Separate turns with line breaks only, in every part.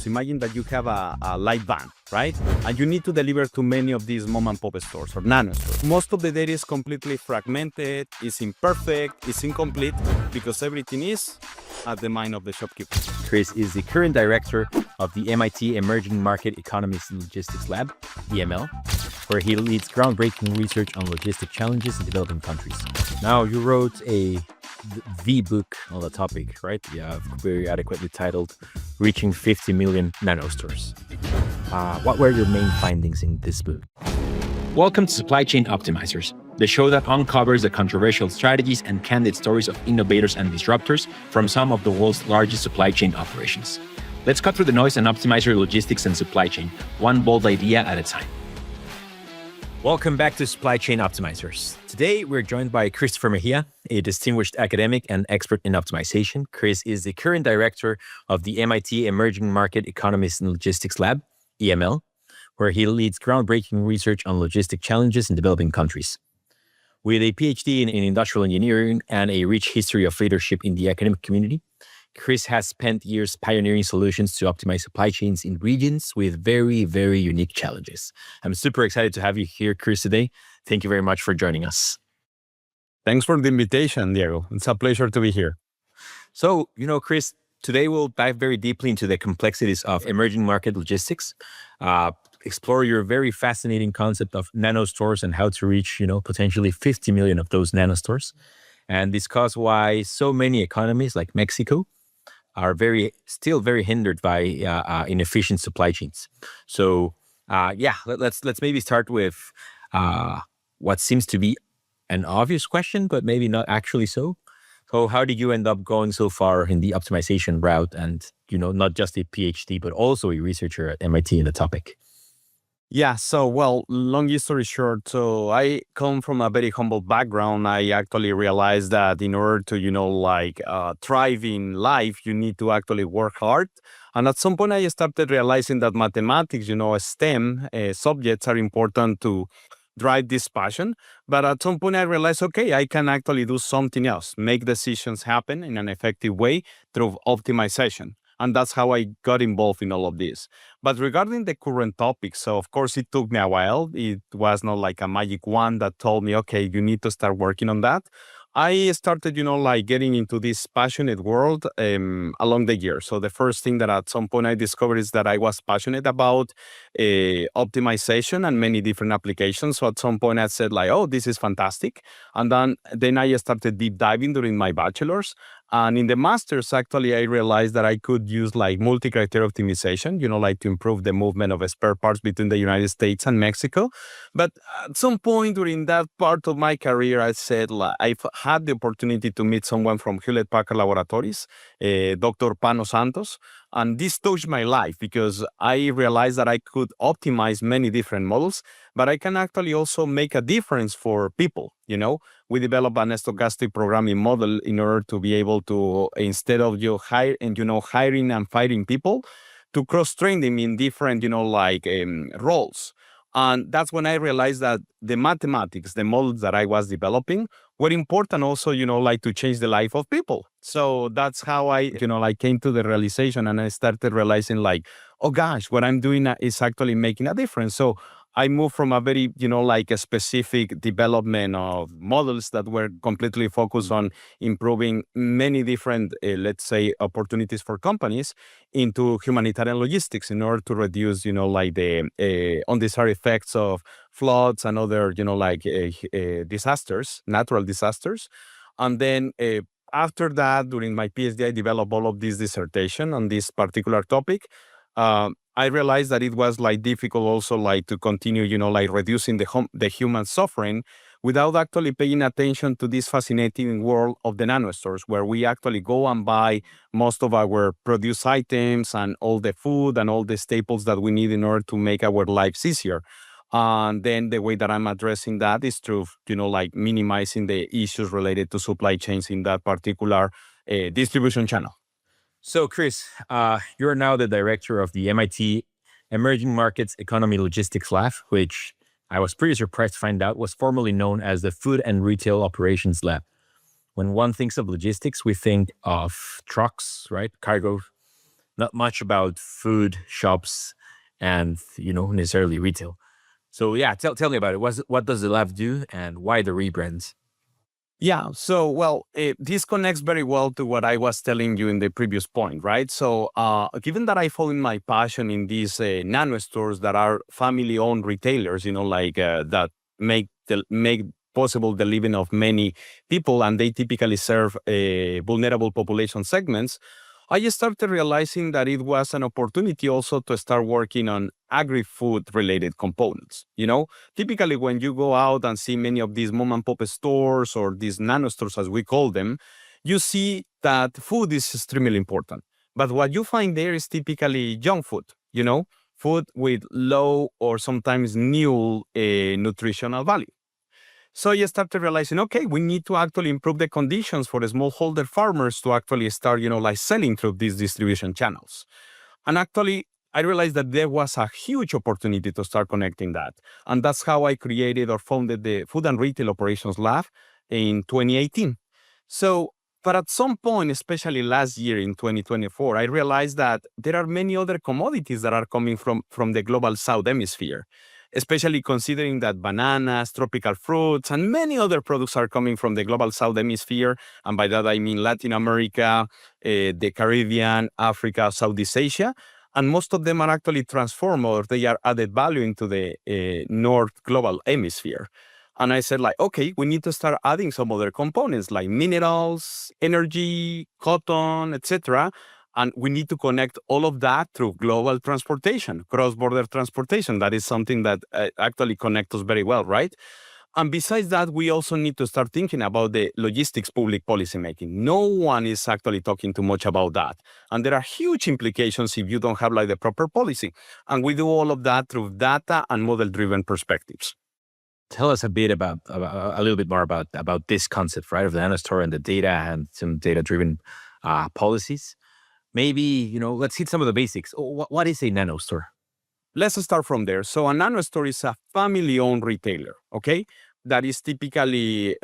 stores. Imagine that you have a light van, right? And you need to deliver to many of these mom and pop stores or nano stores. Most of the data is completely fragmented, is imperfect, is incomplete, because everything is at the mind of the shopkeeper.
Chris is the current director of the MIT Emerging Market Economics and Logistics Lab, EML, where he leads groundbreaking research on logistic challenges in developing countries. Now, you wrote the book on the topic, right? Yeah, very adequately titled Reaching 50 Million Nanostores. What were your main findings in this book?
Welcome to Supply Chain Optimizers, the show that uncovers the controversial strategies and candid stories of innovators and disruptors from some of the world's largest supply chain operations. Let's cut through the noise and optimize your logistics and supply chain, one bold idea at a time.
Welcome back to Supply Chain Optimizers. Today, we're joined by Christopher Mejia, a distinguished academic and expert in optimization. Chris is the current director of the MIT Emerging Market Economics and Logistics Lab, EML, where he leads groundbreaking research on logistic challenges in developing countries. With a PhD in industrial engineering and a rich history of leadership in the academic community, Chris has spent years pioneering solutions to optimize supply chains in regions with very, very unique challenges. I'm super excited to have you here, Chris, today. Thank you very much for joining us.
Thanks for the invitation, Diego. It's a pleasure to be here.
So, Chris, today we'll dive very deeply into the complexities of emerging market logistics, explore your very fascinating concept of nanostores and how to reach, potentially 50 million of those nanostores, and discuss why so many economies like Mexico are still very hindered by inefficient supply chains. So, let's maybe start with what seems to be an obvious question, but maybe not actually so. So, how did you end up going so far in the optimization route, and not just a PhD, but also a researcher at MIT in the topic?
Yeah, long story short, so I come from a very humble background. I actually realized that in order to, thrive in life, you need to actually work hard. And at some point, I started realizing that mathematics, STEM subjects are important to drive this passion. But at some point, I realized, okay, I can actually do something else, make decisions happen in an effective way through optimization. And that's how I got involved in all of this. But regarding the current topic, so of course it took me a while. It was not like a magic wand that told me, okay, you need to start working on that. I started, getting into this passionate world along the year. So the first thing that at some point I discovered is that I was passionate about optimization and many different applications. So at some point I said oh, this is fantastic. And then I started deep diving during my bachelor's. And in the master's, actually, I realized that I could use multi-criteria optimization, to improve the movement of spare parts between the United States and Mexico. But at some point during that part of my career, I said I've had the opportunity to meet someone from Hewlett-Packard Laboratories, Dr. Pano Santos. And this touched my life because I realized that I could optimize many different models, but I can actually also make a difference for people. We developed an stochastic programming model in order to be able to, instead of hiring and firing people, to cross-train them in different, roles. And that's when I realized that the mathematics, the models that I was developing were important also, to change the life of people. So that's how I came to the realization, and I started realizing oh gosh, what I'm doing is actually making a difference. So I moved from a very, a specific development of models that were completely focused on improving many different, let's say, opportunities for companies into humanitarian logistics in order to reduce, the undesired effects of floods and other, disasters, natural disasters. And then after that, during my PhD, I developed all of this dissertation on this particular topic. I realized that it was difficult also to continue, reducing the human suffering without actually paying attention to this fascinating world of the nanostores, where we actually go and buy most of our produce items and all the food and all the staples that we need in order to make our lives easier. And then the way that I'm addressing that is through, minimizing the issues related to supply chains in that particular distribution channel.
So, Chris, you're now the director of the MIT Emerging Markets Economy Logistics Lab, which I was pretty surprised to find out was formerly known as the Food and Retail Operations Lab. When one thinks of logistics, we think of trucks, right? Cargo, not much about food shops and necessarily retail. So yeah, tell me about it. What does the lab do, and why the rebrand?
Yeah. So, well, this connects very well to what I was telling you in the previous point, right? So, given that I following my passion in these nano stores that are family-owned retailers, that make possible the living of many people, and they typically serve vulnerable population segments. I started realizing that it was an opportunity also to start working on agri-food related components. Typically, when you go out and see many of these mom and pop stores or these nano stores, as we call them, you see that food is extremely important. But what you find there is typically junk food, food with low or sometimes null nutritional value. So you started realizing, okay, we need to actually improve the conditions for the smallholder farmers to actually start, selling through these distribution channels. And actually, I realized that there was a huge opportunity to start connecting that. And that's how I created or founded the Food and Retail Operations Lab in 2018. So, but at some point, especially last year in 2024, I realized that there are many other commodities that are coming from the global South Hemisphere, especially considering that bananas, tropical fruits, and many other products are coming from the global South Hemisphere. And by that, I mean Latin America, the Caribbean, Africa, Southeast Asia. And most of them are actually transformed or they are added value into the North global hemisphere. And I said, okay, we need to start adding some other components like minerals, energy, cotton, etc. And we need to connect all of that through global transportation, cross-border transportation. That is something that actually connects us very well, right? And besides that, we also need to start thinking about the logistics public policy making. No one is actually talking too much about that. And there are huge implications if you don't have the proper policy. And we do all of that through data and model-driven perspectives.
Tell us a bit about a little bit more about this concept, right, of the nanostore and the data and some data-driven policies. Maybe let's hit some of the basics. What is a nanostore?
Let's start from there. So a nanostore is a family-owned retailer, okay? That is typically,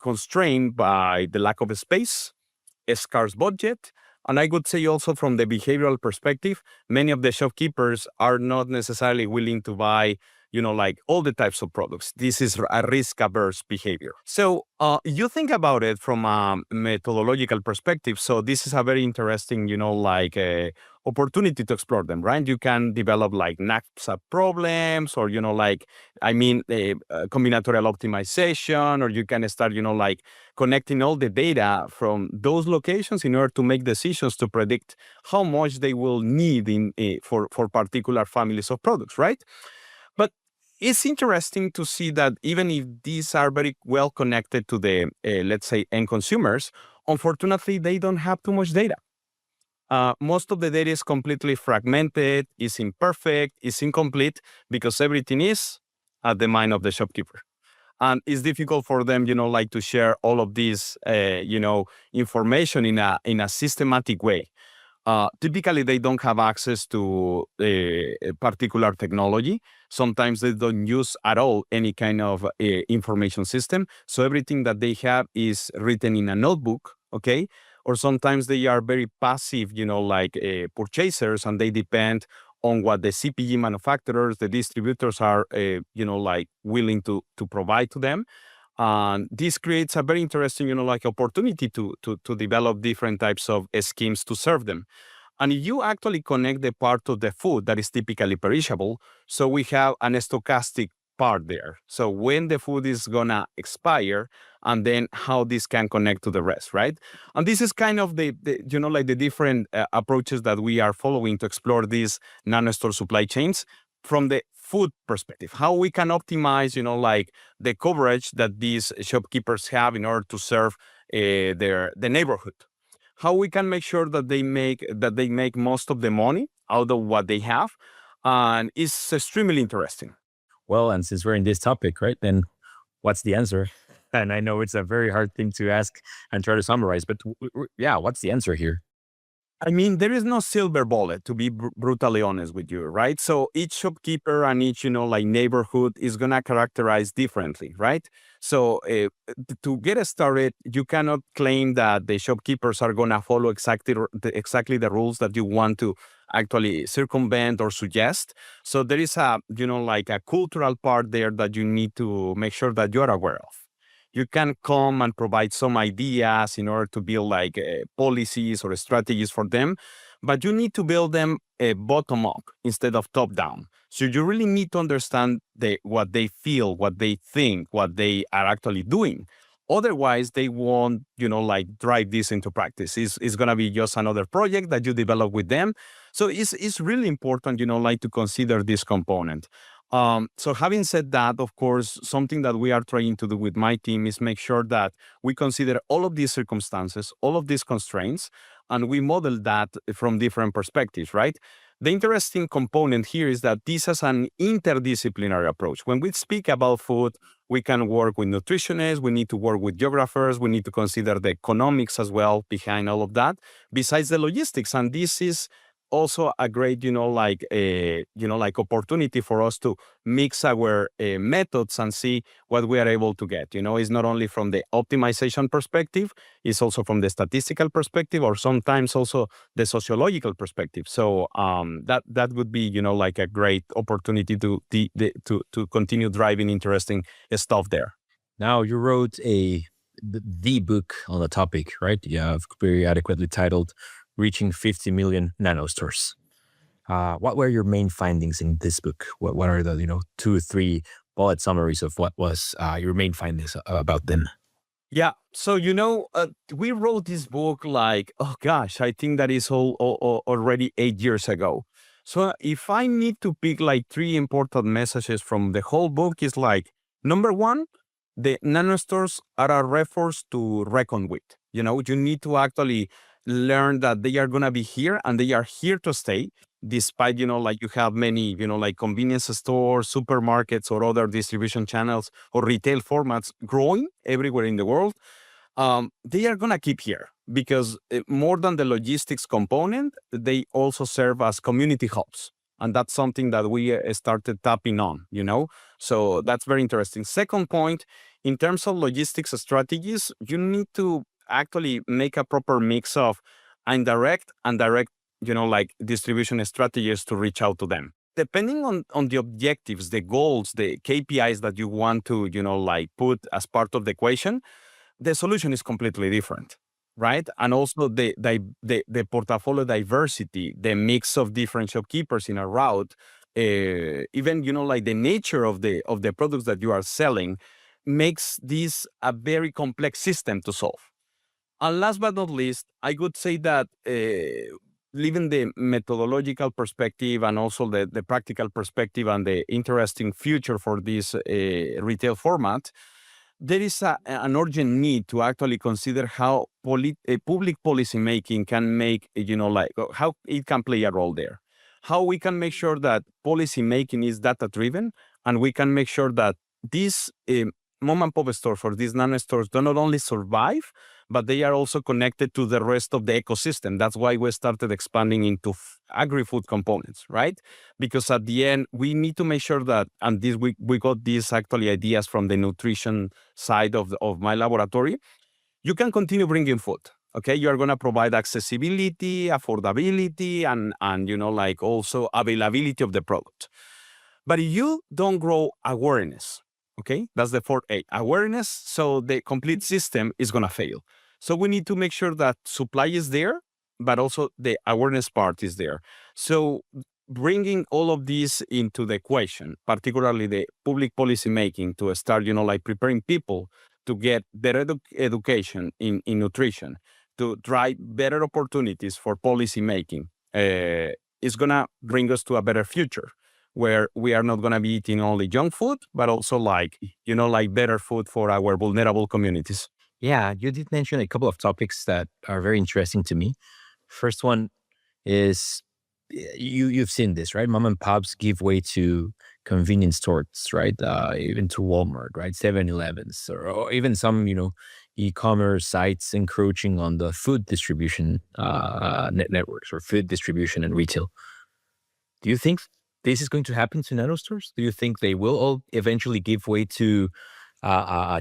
constrained by the lack of space, a scarce budget, and I would say also from the behavioral perspective, many of the shopkeepers are not necessarily willing to buy, all the types of products. This is a risk-averse behavior. So you think about it from a methodological perspective. So this is a very interesting, opportunity to explore them, right? You can develop knapsack problems or, combinatorial optimization, or you can start, connecting all the data from those locations in order to make decisions to predict how much they will need for particular families of products, right? But it's interesting to see that even if these are very well connected to the, let's say, end consumers, unfortunately, they don't have too much data. Most of the data is completely fragmented, is imperfect, is incomplete, because everything is at the mind of the shopkeeper. And it's difficult for them, to share all of this, information in a systematic way. Typically, they don't have access to a particular technology. Sometimes they don't use at all any kind of information system. So everything that they have is written in a notebook, okay? Or sometimes they are very passive, purchasers, and they depend on what the CPG manufacturers, the distributors are, willing to provide to them. And this creates a very interesting, opportunity to develop different types of schemes to serve them. And if you actually connect the part of the food that is typically perishable, so we have an stochastic part there. So when the food is gonna expire, and then how this can connect to the rest, right? And this is kind of the different approaches that we are following to explore these nanostore supply chains from the food perspective, how we can optimize, the coverage that these shopkeepers have in order to serve the neighborhood. How we can make sure that they make most of the money out of what they have, and it's extremely interesting.
Well, and since we're in this topic, right, then what's the answer? And I know it's a very hard thing to ask and try to summarize, but yeah, what's the answer here?
I mean, there is no silver bullet, to be brutally honest with you, right? So each shopkeeper and each, like neighborhood is going to characterize differently, right? So to get started, you cannot claim that the shopkeepers are going to follow exactly the rules that you want to actually circumvent or suggest. So there is a, like a cultural part there that you need to make sure that you're aware of. You can come and provide some ideas in order to build like policies or strategies for them, but you need to build them bottom up instead of top down. So you really need to understand what they feel, what they think, what they are actually doing. Otherwise, they won't, like drive this into practice. It's going to be just another project that you develop with them. So it's really important, like to consider this component. So having said that, of course, something that we are trying to do with my team is make sure that we consider all of these circumstances, all of these constraints, and we model that from different perspectives, right? The interesting component here is that this is an interdisciplinary approach. When we speak about food, we can work with nutritionists, we need to work with geographers, we need to consider the economics as well behind all of that, besides the logistics. And this is also a great, like opportunity for us to mix our methods and see what we are able to get. It's not only from the optimization perspective, it's also from the statistical perspective, or sometimes also the sociological perspective. So that would be, like a great opportunity to continue driving interesting stuff there.
Now, you wrote the book on the topic, right? Yeah, very adequately titled Reaching 50 Million Nanostores. What were your main findings in this book? What are the 2 or 3 bullet summaries of what was your main findings about them?
Yeah. So, we wrote this book like, oh gosh, I think that is already 8 years ago. So if I need to pick like 3 important messages from the whole book, is like, number 1, the nanostores are a resource to reckon with. You need to actually learn that they are going to be here and they are here to stay, despite, like you have many, like convenience stores, supermarkets, or other distribution channels or retail formats growing everywhere in the world. They are going to keep here because more than the logistics component, they also serve as community hubs. And that's something that we started tapping on, So that's very interesting. Second point, in terms of logistics strategies, you need to actually make a proper mix of indirect and direct, like distribution strategies to reach out to them. Depending on the objectives, the goals, the KPIs that you want to, like put as part of the equation, the solution is completely different, right? And also the portfolio diversity, the mix of different shopkeepers in a route, even, like the nature of the products that you are selling makes this a very complex system to solve. And last but not least, I would say that leaving the methodological perspective and also the practical perspective and the interesting future for this retail format, there is an urgent need to actually consider how public policy making can make, like how it can play a role there. How we can make sure that policy making is data driven, and we can make sure that these mom and pop stores or these nano stores do not only survive, but they are also connected to the rest of the ecosystem. That's why we started expanding into agri-food components, right? Because at the end, we need to make sure that, and this we got these actually ideas from the nutrition side of my laboratory, you can continue bringing food. Okay, you are going to provide accessibility, affordability, and like also availability of the product. But if you don't grow awareness, okay, that's the 4A, awareness, so the complete system is going to fail. So we need to make sure that supply is there, but also the awareness part is there. So bringing all of this into the equation, particularly the public policy making, to start, like preparing people to get better education in nutrition, to drive better opportunities for policy making, is going to bring us to a better future, where we are not going to be eating only junk food, but also like better food for our vulnerable communities.
Yeah, you did mention a couple of topics that are very interesting to me. First one is you've seen this, right? Mom and pops give way to convenience stores, right? Even to Walmart, right? 7-Elevens, or even some, e-commerce sites encroaching on the food distribution networks or food distribution and retail. Do you think this is going to happen to nano stores? Do you think they will all eventually give way to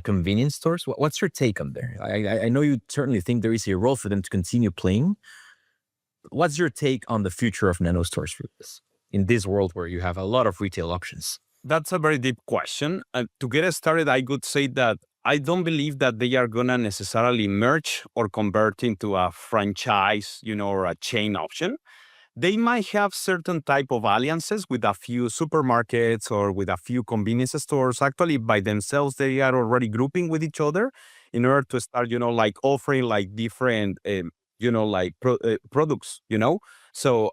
convenience stores? What's your take on there? I know you certainly think there is a role for them to continue playing. What's your take on the future of nano stores for this in this world where you have a lot of retail options?
That's a very deep question. To get us started, I could say that I don't believe that they are going to necessarily merge or convert into a franchise, or a chain option. They might have certain type of alliances with a few supermarkets or with a few convenience stores. Actually, by themselves, they are already grouping with each other in order to start, like offering like different, products, So,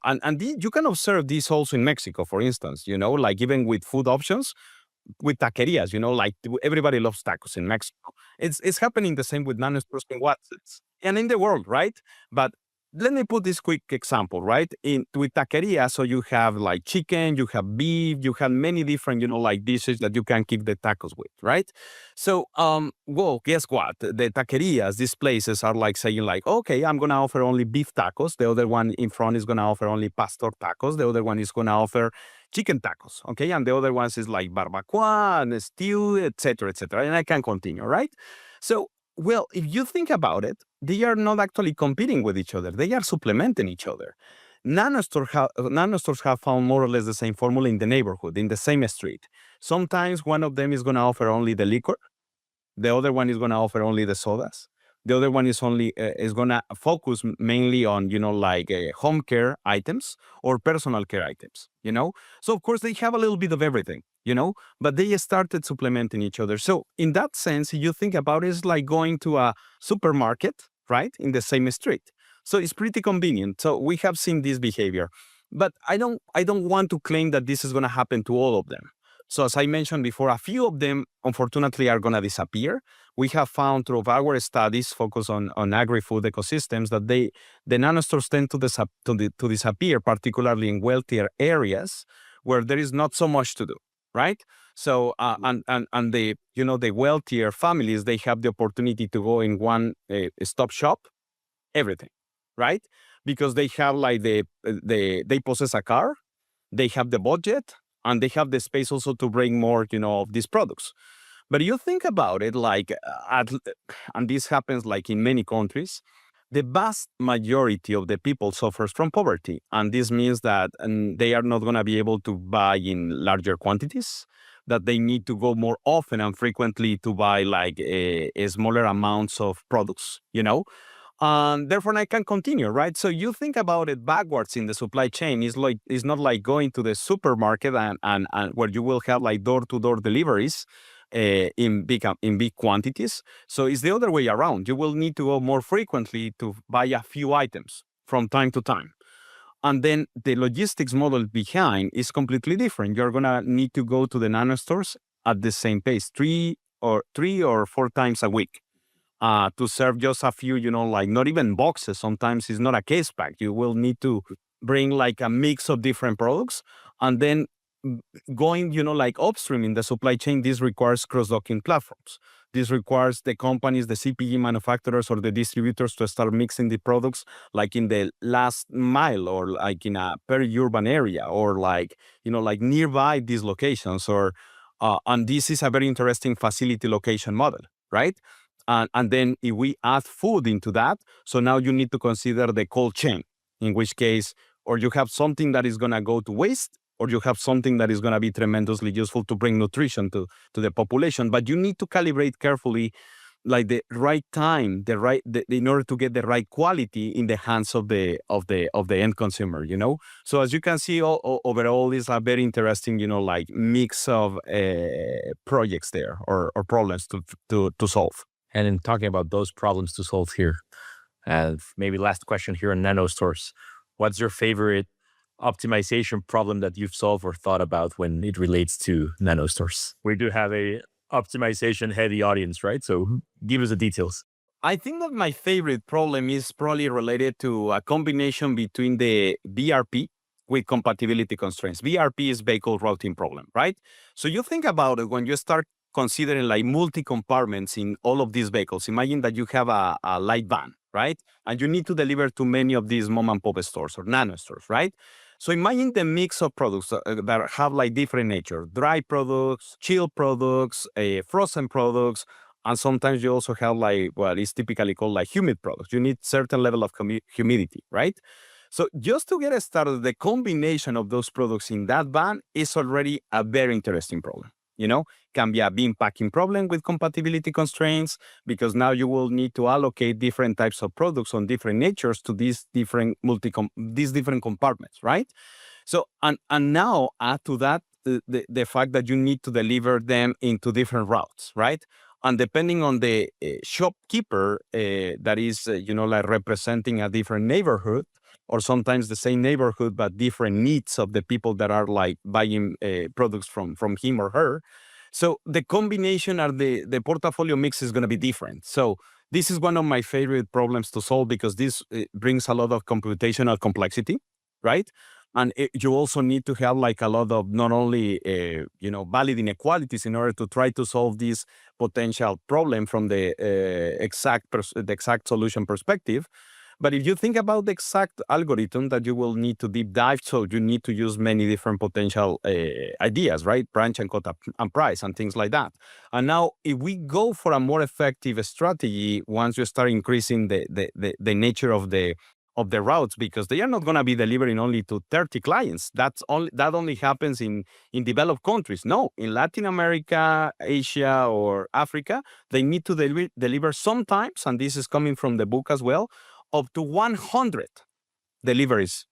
you can observe this also in Mexico, for instance, like even with food options, with taquerias, like everybody loves tacos in Mexico. It's happening the same with nano stores in Watsons and in the world, right? But let me put this quick example, right? With taqueria, so you have like chicken, you have beef, you have many different, like dishes that you can keep the tacos with, right? So, well, guess what? The taquerias, these places are like saying like, okay, I'm gonna offer only beef tacos. The other one in front is gonna offer only pastor tacos. The other one is gonna offer chicken tacos, okay? And the other ones is like barbacoa and stew, etc., etc. And I can continue, right? So, well, if you think about it, they are not actually competing with each other. They are supplementing each other. Nanostores have found more or less the same formula in the neighborhood, in the same street. Sometimes one of them is going to offer only the liquor. The other one is going to offer only the sodas. The other one is going to focus mainly on, like home care items or personal care items, So, of course, they have a little bit of everything, but they started supplementing each other. So, in that sense, you think about it, it's like going to a supermarket, right, in the same street. So, it's pretty convenient. So, we have seen this behavior. But I don't want to claim that this is going to happen to all of them. So as I mentioned before, a few of them, unfortunately, are going to disappear. We have found through our studies focused on agri-food ecosystems that the nanostores tend to disappear, particularly in wealthier areas where there is not so much to do, right? So and the wealthier families, they have the opportunity to go in one stop shop, everything, right? Because they have like they possess a car, they have the budget, and they have the space also to bring more, of these products. But you think about it, like, and this happens like in many countries, the vast majority of the people suffers from poverty. And this means that they are not going to be able to buy in larger quantities, that they need to go more often and frequently to buy like a smaller amounts of products, Therefore, I can continue, right? So you think about it backwards in the supply chain. It's not like going to the supermarket and where you will have like door-to-door deliveries in big quantities. So it's the other way around. You will need to go more frequently to buy a few items from time to time. And then the logistics model behind is completely different. You're gonna need to go to the nano stores at the same pace, three or four times a week. To serve just a few, like not even boxes. Sometimes it's not a case pack. You will need to bring like a mix of different products. And then going, like upstream in the supply chain, this requires cross-docking platforms. This requires the companies, the CPG manufacturers or the distributors to start mixing the products like in the last mile or like in a peri-urban area or like, like nearby these locations and this is a very interesting facility location model, right? And then if we add food into that, so now you need to consider the cold chain, in which case, or you have something that is going to go to waste, or you have something that is going to be tremendously useful to bring nutrition to the population. But you need to calibrate carefully, like the right time, in order to get the right quality in the hands of the end consumer. So as you can see, overall, is a very interesting, like mix of projects there or problems to solve.
And in talking about those problems to solve here, and maybe last question here on nano stores, what's your favorite optimization problem that you've solved or thought about when it relates to nano stores? We do have a optimization heavy audience, right? So give us the details.
I think that my favorite problem is probably related to a combination between the BRP with compatibility constraints. BRP is vehicle routing problem, right? So you think about it when you start considering like multi-compartments in all of these vehicles. Imagine that you have a light van, right? And you need to deliver to many of these mom and pop stores or nano stores, right? So imagine the mix of products that have like different nature: dry products, chilled products, frozen products, and sometimes you also have like what is typically called like humid products. You need certain level of humidity, right? So just to get started, the combination of those products in that van is already a very interesting problem. Can be a bin packing problem with compatibility constraints, because now you will need to allocate different types of products on different natures to these different compartments, right? So and now add to that the fact that you need to deliver them into different routes, right? And depending on the shopkeeper that is, like representing a different neighborhood, or sometimes the same neighborhood but different needs of the people that are like buying products from him or her. So the combination or the portfolio mix is going to be different. So this is one of my favorite problems to solve, because this brings a lot of computational complexity, right? And you also need to have like a lot of not only valid inequalities in order to try to solve this potential problem from the exact solution perspective. But if you think about the exact algorithm that you will need to deep dive, so you need to use many different potential ideas, right? Branch and cut and price and things like that. And now, if we go for a more effective strategy, once you start increasing the nature of the routes, because they are not going to be delivering only to 30 clients. That only happens in developed countries. No, in Latin America, Asia, or Africa, they need to deliver sometimes, and this is coming from the book as well, up to 100 deliveries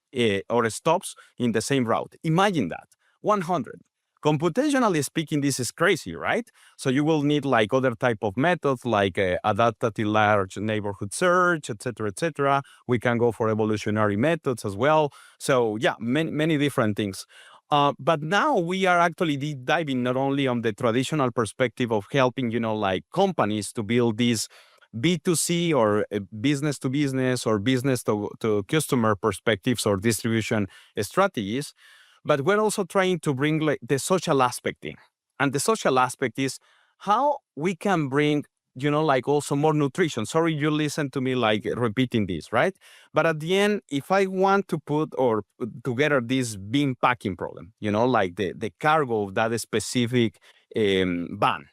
or stops in the same route. Imagine that, 100. Computationally speaking, this is crazy, right? So you will need like other type of methods, like adaptive large neighborhood search, et cetera, et cetera. We can go for evolutionary methods as well. So yeah, many different things. But now we are actually deep diving not only on the traditional perspective of helping, like companies to build these B2C or business to business or business to customer perspectives or distribution strategies, but we're also trying to bring like the social aspect in. And the social aspect is how we can bring, like also more nutrition. Sorry, you listen to me like repeating this, right? But at the end, if I want to put or together this bin packing problem, like the cargo of that specific van,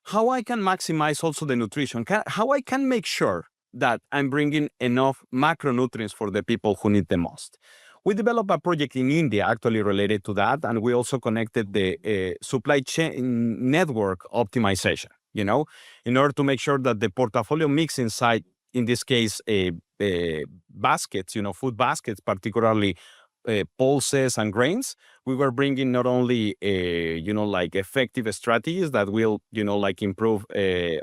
how I can maximize also the nutrition, how I can make sure that I'm bringing enough macronutrients for the people who need the most. We developed a project in India actually related to that, and we also connected the supply chain network optimization, in order to make sure that the portfolio mix inside, in this case, baskets, food baskets, particularly pulses and grains, we were bringing not only, like effective strategies that will, like improve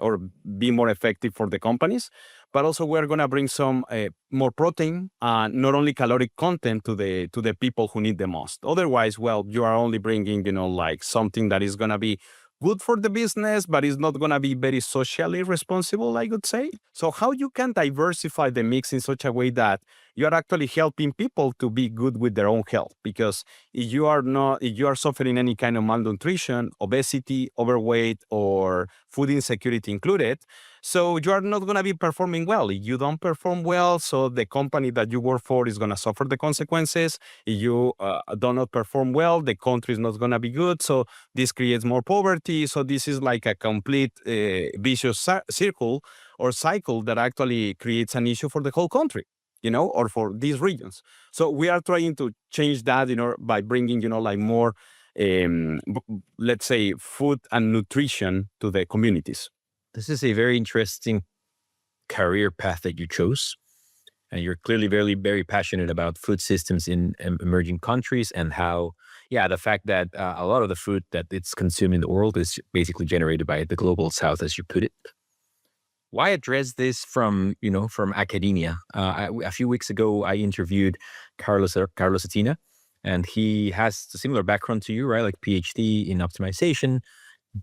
or be more effective for the companies, but also we're going to bring some more protein, not only caloric content to the people who need the most. Otherwise, well, you are only bringing, like something that is going to be good for the business, but it's not going to be very socially responsible, I would say. So how you can diversify the mix in such a way that you are actually helping people to be good with their own health? Because if you are suffering any kind of malnutrition, obesity, overweight, or food insecurity included, so you are not going to be performing well. If you don't perform well, so the company that you work for is going to suffer the consequences. If you do not perform well, the country is not going to be good. So this creates more poverty. So this is like a complete vicious circle or cycle that actually creates an issue for the whole country, or for these regions. So we are trying to change that, by bringing, like more, let's say, food and nutrition to the communities.
This is a very interesting career path that you chose. And you're clearly very, very passionate about food systems in emerging countries, and how, the fact that a lot of the food that it's consumed in the world is basically generated by the global south, as you put it. Why address this from academia? A few weeks ago, I interviewed Carlos Atina, and he has a similar background to you, right? Like PhD in optimization,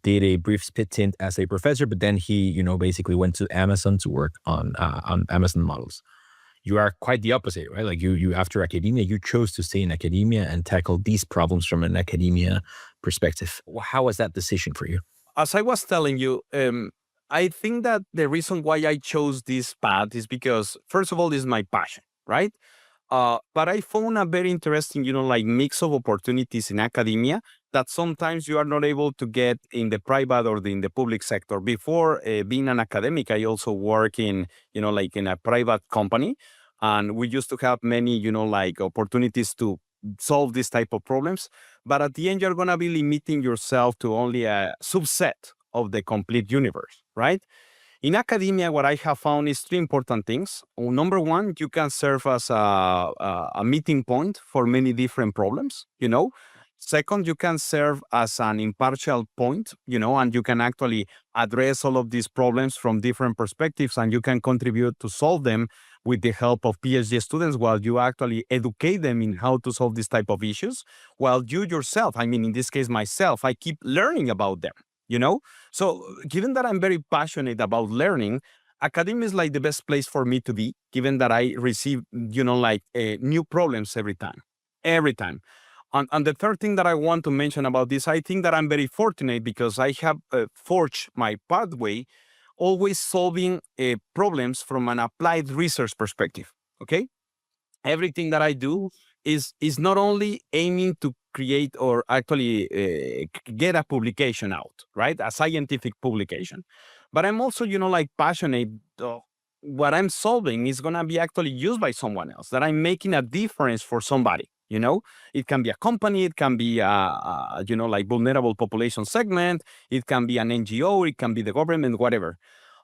did a brief stint as a professor, but then he, basically went to Amazon to work on Amazon models. You are quite the opposite, right? Like you after academia, you chose to stay in academia and tackle these problems from an academia perspective. How was that decision for you?
as I was telling you, I think that the reason why I chose this path is because, first of all, this is my passion, right? But I found a very interesting, like mix of opportunities in academia that sometimes you are not able to get in the private or in the public sector. Before being an academic, I also work in, like in a private company, and we used to have many, like opportunities to solve this type of problems. But at the end, you're gonna be limiting yourself to only a subset of the complete universe, right? In academia, what I have found is three important things. Number one, you can serve as a meeting point for many different problems, Second, you can serve as an impartial point, and you can actually address all of these problems from different perspectives, and you can contribute to solve them with the help of PhD students while you actually educate them in how to solve this type of issues. While you yourself, I mean, in this case, myself, I keep learning about them, you know? So, given that I'm very passionate about learning, academia is like the best place for me to be, given that I receive, like new problems every time. Every time. And the third thing that I want to mention about this, I think that I'm very fortunate because I have forged my pathway always solving problems from an applied research perspective. Okay, everything that I do is not only aiming to create or actually get a publication out, right? A scientific publication, but I'm also, like passionate. What I'm solving is gonna be actually used by someone else. That I'm making a difference for somebody. It can be a company, it can be like vulnerable population segment, it can be an NGO, it can be the government, whatever.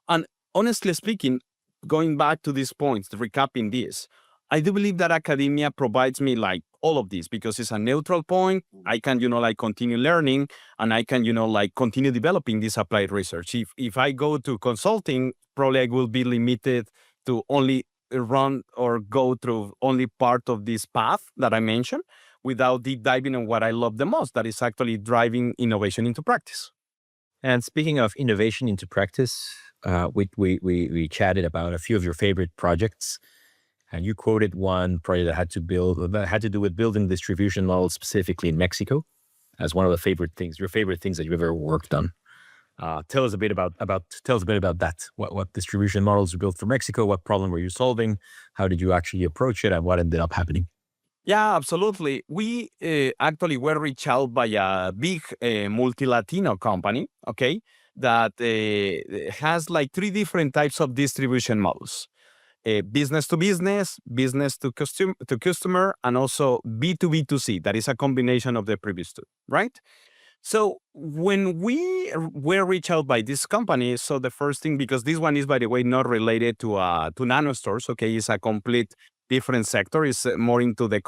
And honestly speaking, going back to these points, recapping this, I do believe that academia provides me like all of this because it's a neutral point. I can, like continue learning and I can, like continue developing this applied research. If I go to consulting, probably I will be limited to only run or go through only part of this path that I mentioned without deep diving on what I love the most, that is actually driving innovation into practice.
And speaking of innovation into practice, we chatted about a few of your favorite projects, and you quoted one project that had to do with building distribution models specifically in Mexico as one of your favorite things that you've ever worked on. Tell us a bit about that. What distribution models you built for Mexico? What problem were you solving? How did you actually approach it, and what ended up happening?
Yeah, absolutely. We actually were reached out by a big multi-Latino company, okay, that has like three different types of distribution models. Business to business, business to customer, and also B2B2C. That is a combination of the previous two, right? So when we were reached out by this company, so the first thing, because this one is, by the way, not related to Nanostores, okay, it's a complete different sector. It's more into the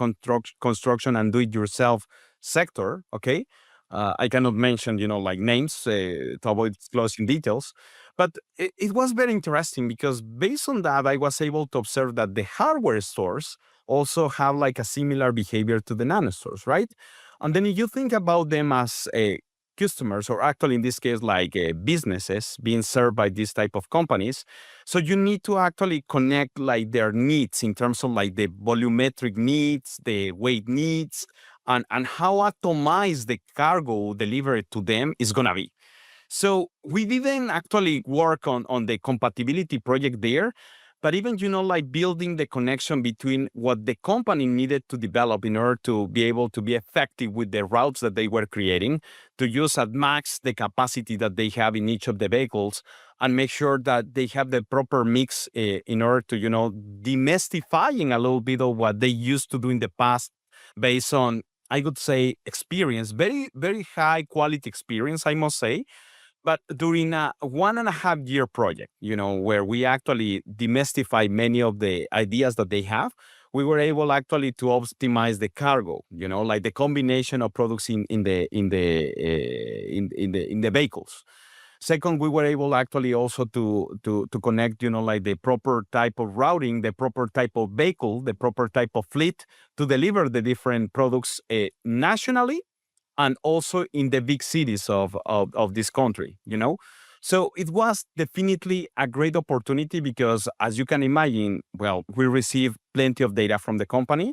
construction and do-it-yourself sector, okay? I cannot mention, like names to avoid disclosing details. But it was very interesting because based on that, I was able to observe that the hardware stores also have like a similar behavior to the Nanostores, right? And then if you think about them as customers, or actually in this case, like businesses being served by this type of companies, so you need to actually connect like their needs in terms of like the volumetric needs, the weight needs, and how atomized the cargo delivered to them is gonna be. So we didn't actually work on the compatibility project there, but even, like building the connection between what the company needed to develop in order to be able to be effective with the routes that they were creating, to use at max the capacity that they have in each of the vehicles and make sure that they have the proper mix in order to, demystifying a little bit of what they used to do in the past based on, I would say, experience, very, very high quality experience, I must say. But during a 1.5 year project, where we actually demystify many of the ideas that they have, we were able actually to optimize the cargo, like the combination of products in the vehicles. Second, we were able actually also to connect, like the proper type of routing, the proper type of vehicle, the proper type of fleet to deliver the different products nationally and also in the big cities of this country, So it was definitely a great opportunity because, as you can imagine, well, we received plenty of data from the company.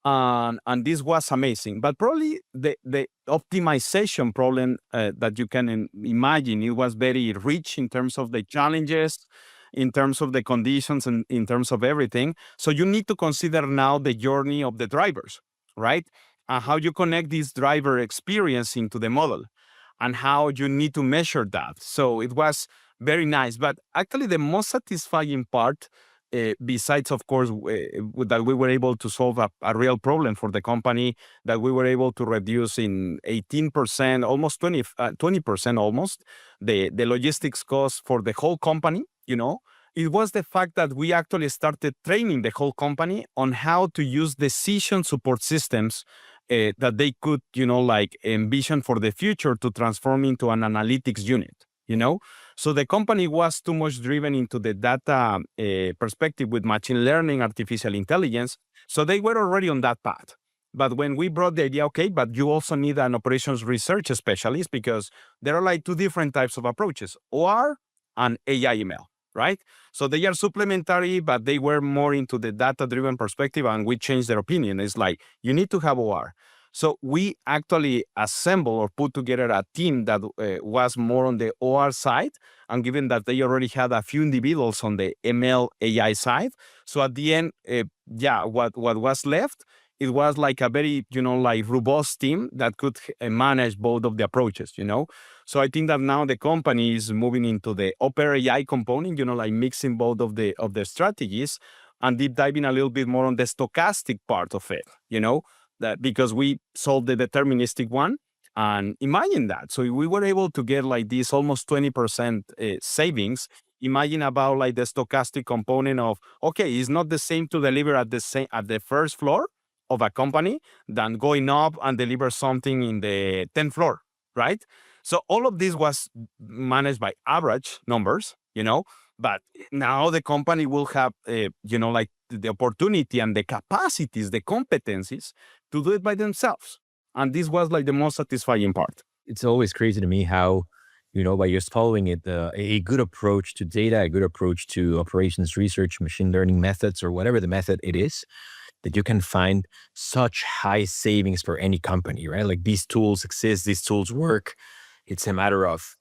And this was amazing. But probably the optimization problem that you can imagine, it was very rich in terms of the challenges, in terms of the conditions, and in terms of everything. So you need to consider now the journey of the drivers, right? And how you connect this driver experience into the model, and how you need to measure that. So it was very nice. But actually, the most satisfying part, besides, of course, that we were able to solve a real problem for the company, that we were able to reduce in 18%, almost 20% almost, the logistics cost for the whole company, it was the fact that we actually started training the whole company on how to use decision support systems that they could, envision for the future to transform into an analytics unit. So the company was too much driven into the data perspective with machine learning, artificial intelligence. So they were already on that path. But when we brought the idea, okay, but you also need an operations research specialist, because there are like two different types of approaches, OR and AI ML, right? So they are supplementary, but they were more into the data-driven perspective, and we changed their opinion. It's like, you need to have OR. So we actually assembled or put together a team that was more on the OR side, and given that they already had a few individuals on the ML AI side. So at the end, what was left, it was like a very, robust team that could manage both of the approaches. So I think that now the company is moving into the Opera AI component, mixing both of the strategies, and deep diving a little bit more on the stochastic part of it, that because we solved the deterministic one. And imagine that. So we were able to get like this almost 20% savings. Imagine about like the stochastic component of, okay, it's not the same to deliver at the first floor of a company than going up and deliver something in the 10th floor, right? So all of this was managed by average numbers, but now the company will have, like the opportunity and the capacities, the competencies to do it by themselves. And this was like the most satisfying part.
It's always crazy to me how, by just following it, a good approach to data, a good approach to operations research, machine learning methods, or whatever the method it is, that you can find such high savings for any company, right? Like these tools exist, these tools work. It's a matter of,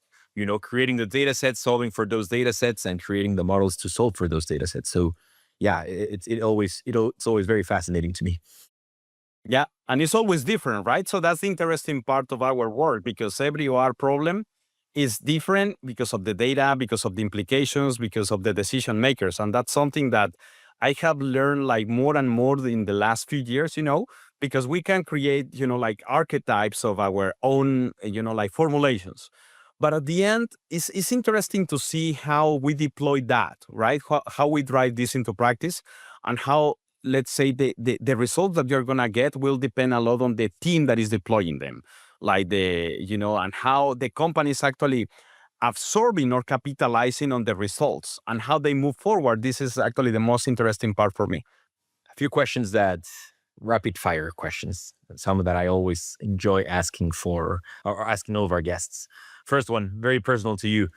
creating the data sets, solving for those data sets, and creating the models to solve for those data sets. So yeah, it's always very fascinating to me.
Yeah, and it's always different, right? So that's the interesting part of our work, because every OR problem is different because of the data, because of the implications, because of the decision makers. And that's something that I have learned like more and more in the last few years, because we can create, like archetypes of our own, like formulations. But at the end, it's interesting to see how we deploy that, right? How we drive this into practice, and how, let's say, the results that you're going to get will depend a lot on the team that is deploying them, like and how the company is actually absorbing or capitalizing on the results and how they move forward. This is actually the most interesting part for me.
A few questions that rapid fire questions, some that I always enjoy asking for, or asking all of our guests. First one, very personal to you.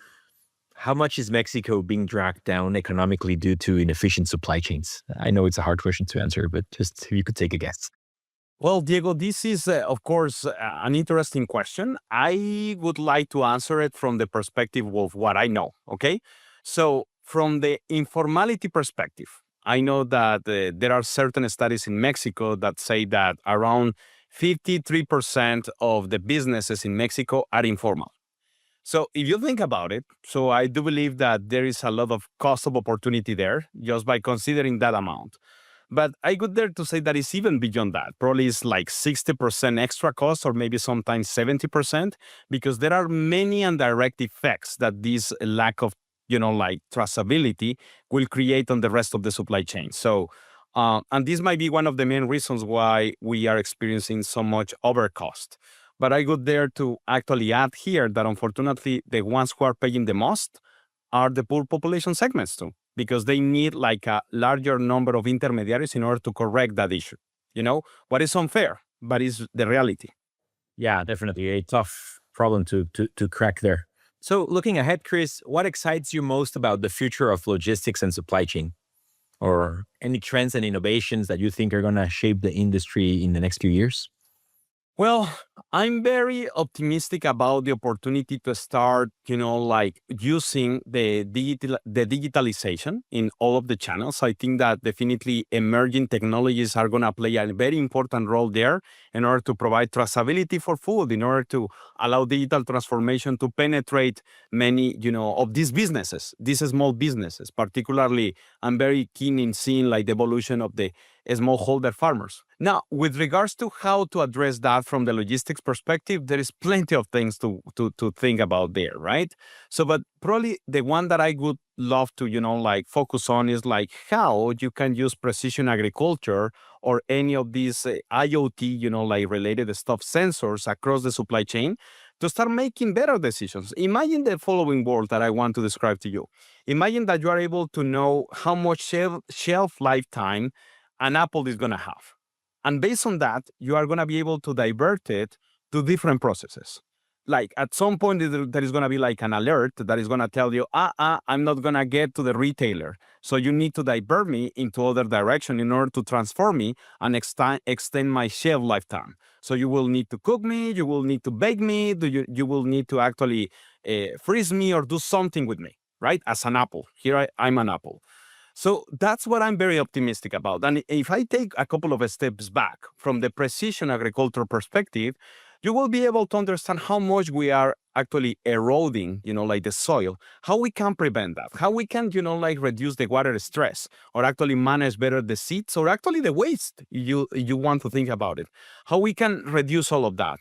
How much is Mexico being dragged down economically due to inefficient supply chains? I know it's a hard question to answer, but just if you could take a guess.
Well, Diego, this is, of course, an interesting question. I would like to answer it from the perspective of what I know, okay? So from the informality perspective, I know that there are certain studies in Mexico that say that around 53% of the businesses in Mexico are informal. So if you think about it, so I do believe that there is a lot of cost of opportunity there just by considering that amount. But I go there to say that it's even beyond that. Probably it's like 60% extra cost, or maybe sometimes 70%, because there are many indirect effects that this lack of, like traceability will create on the rest of the supply chain. So, and this might be one of the main reasons why we are experiencing so much overcost. But I go there to actually add here that unfortunately, the ones who are paying the most are the poor population segments too, because they need like a larger number of intermediaries in order to correct that issue. What is unfair, but is the reality.
Yeah, definitely a tough problem to crack there. So looking ahead, Chris, what excites you most about the future of logistics and supply chain?
or any trends and innovations that you think are going to shape the industry in the next few years?
Well, I'm very optimistic about the opportunity to start, like using the digitalization in all of the channels. I think that definitely emerging technologies are going to play a very important role there in order to provide traceability for food, in order to allow digital transformation to penetrate many, of these businesses, these small businesses. Particularly, I'm very keen in seeing like the evolution of the smallholder farmers. Now, with regards to how to address that from the logistics perspective, there is plenty of things to think about there, right? So, but probably the one that I would love to, like focus on is like how you can use precision agriculture or any of these IoT, like related stuff, sensors across the supply chain to start making better decisions. Imagine the following world that I want to describe to you. Imagine that you are able to know how much shelf lifetime an apple is going to have. And based on that, you are going to be able to divert it to different processes. Like at some point, there is going to be like an alert that is going to tell you, I'm not going to get to the retailer. So you need to divert me into other direction in order to transform me and extend my shelf lifetime. So you will need to cook me, you will need to bake me, you will need to actually freeze me or do something with me, right? As an apple. Here I'm an apple. So that's what I'm very optimistic about. And if I take a couple of steps back from the precision agriculture perspective, you will be able to understand how much we are actually eroding, like the soil, how we can prevent that, how we can, like reduce the water stress or actually manage better the seeds or actually the waste you want to think about it, how we can reduce all of that.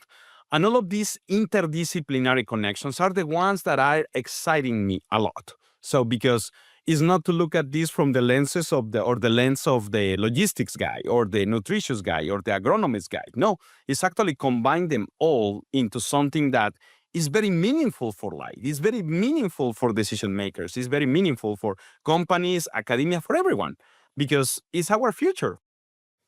And all of these interdisciplinary connections are the ones that are exciting me a lot. So because is not to look at this from the lenses of the lens of the logistics guy or the nutritious guy or the agronomist guy. No, it's actually combine them all into something that is very meaningful for life. It's very meaningful for decision makers. It's very meaningful for companies, academia, for everyone, because it's our future.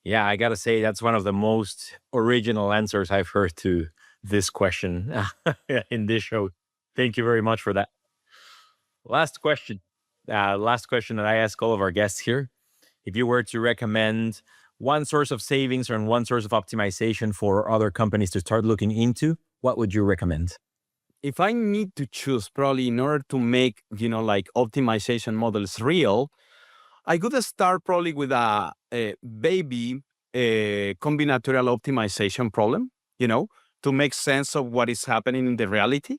Yeah, I got to say, that's one of the most original answers I've heard to this question in this show. Thank you very much for that. Last question. Last question that I ask all of our guests here. If you were to recommend one source of savings or one source of optimization for other companies to start looking into, what would you recommend?
If I need to choose, probably in order to make, like optimization models real, I could start probably with a baby combinatorial optimization problem, to make sense of what is happening in the reality.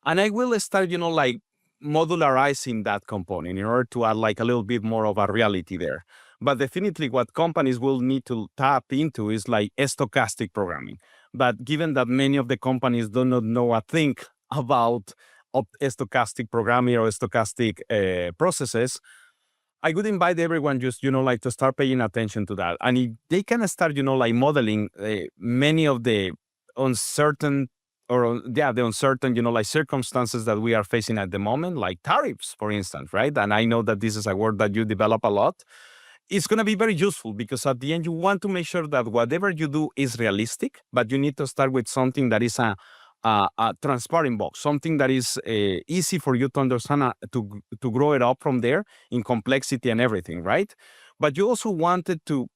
And I will start, like modularizing that component in order to add like a little bit more of a reality there. But definitely what companies will need to tap into is like stochastic programming. But given that many of the companies do not know a thing about stochastic programming or stochastic processes, I would invite everyone just, like to start paying attention to that. And if they can start, like modeling many of the uncertain the uncertain, like circumstances that we are facing at the moment, like tariffs, for instance, right? And I know that this is a word that you develop a lot. It's going to be very useful because at the end, you want to make sure that whatever you do is realistic, but you need to start with something that is a transparent box, something that is easy for you to understand, to grow it up from there in complexity and everything, right? But you also wanted to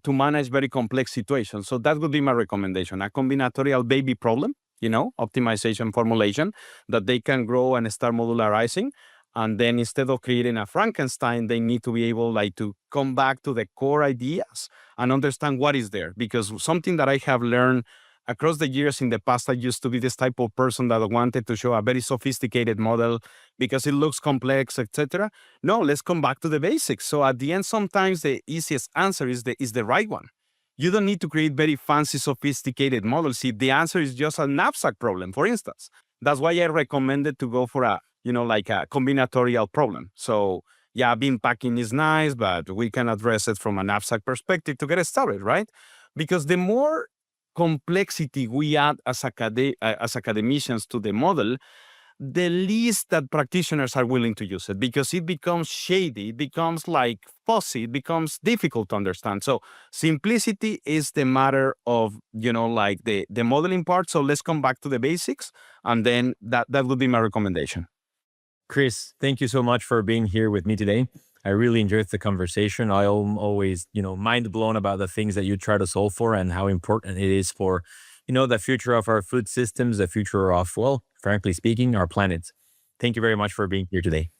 manage very complex situations. So that would be my recommendation: a combinatorial baby problem, optimization formulation that they can grow and start modularizing. And then instead of creating a Frankenstein, they need to be able like to come back to the core ideas and understand what is there. Because something that I have learned across the years in the past, I used to be this type of person that wanted to show a very sophisticated model because it looks complex, etc. No, let's come back to the basics. So at the end, sometimes the easiest answer is the right one. You don't need to create very fancy, sophisticated models. See, the answer is just a knapsack problem, for instance. That's why I recommended to go for like a combinatorial problem. So yeah, bean packing is nice, but we can address it from a knapsack perspective to get it started, right? Because the more complexity we add as academicians to the model, the least that practitioners are willing to use it, because it becomes shady, it becomes like fuzzy, it becomes difficult to understand. So simplicity is the matter of, like the modeling part. So let's come back to the basics, and then that would be my recommendation.
Chris, thank you so much for being here with me today.
I really enjoyed the conversation. I'm always, mind blown about the things that you try to solve for and how important it is for, the future of our food systems, the future of, well, frankly speaking, our planet. Thank you very much for being here today.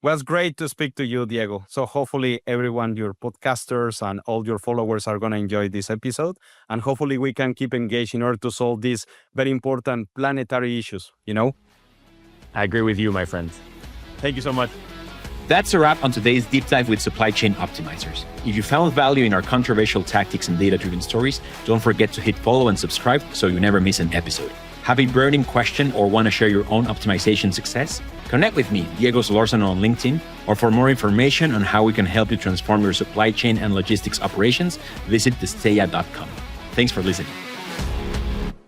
Well, it's great to speak to you, Diego. So hopefully everyone, your podcasters and all your followers are going to enjoy this episode. And hopefully we can keep engaged in order to solve these very important planetary issues,
I agree with you, my friend. Thank you so much.
That's a wrap on today's deep dive with supply chain optimizers. If you found value in our controversial tactics and data-driven stories, don't forget to hit follow and subscribe so you never miss an episode. Have a burning question or want to share your own optimization success? Connect with me, Diego Solorzano, on LinkedIn, or for more information on how we can help you transform your supply chain and logistics operations, visit thesteya.com. Thanks for listening.